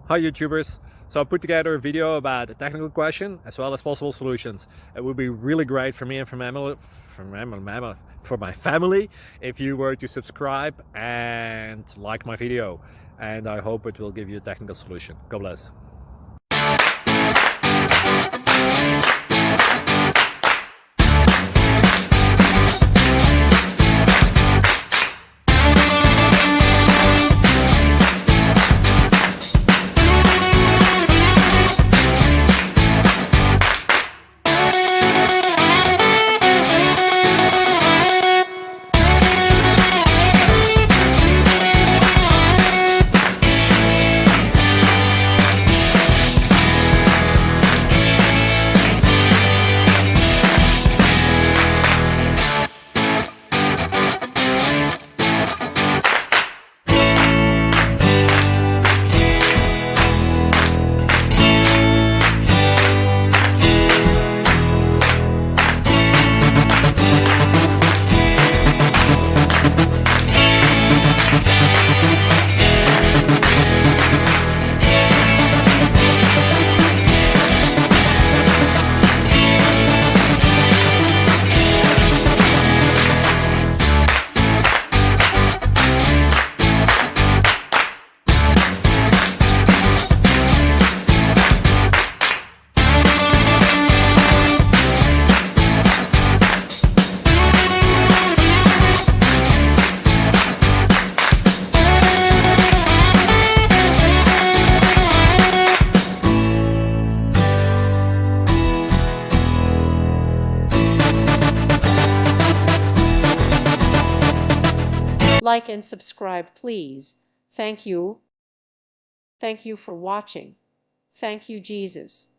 Hi YouTubers! So I put together a video about a technical question as well as possible solutions. It would be really great for me and for my family if you were to subscribe and like my video. And I hope it will give you a technical solution. God bless. Like and subscribe, please. Thank you. Thank you for watching. Thank you, Jesus.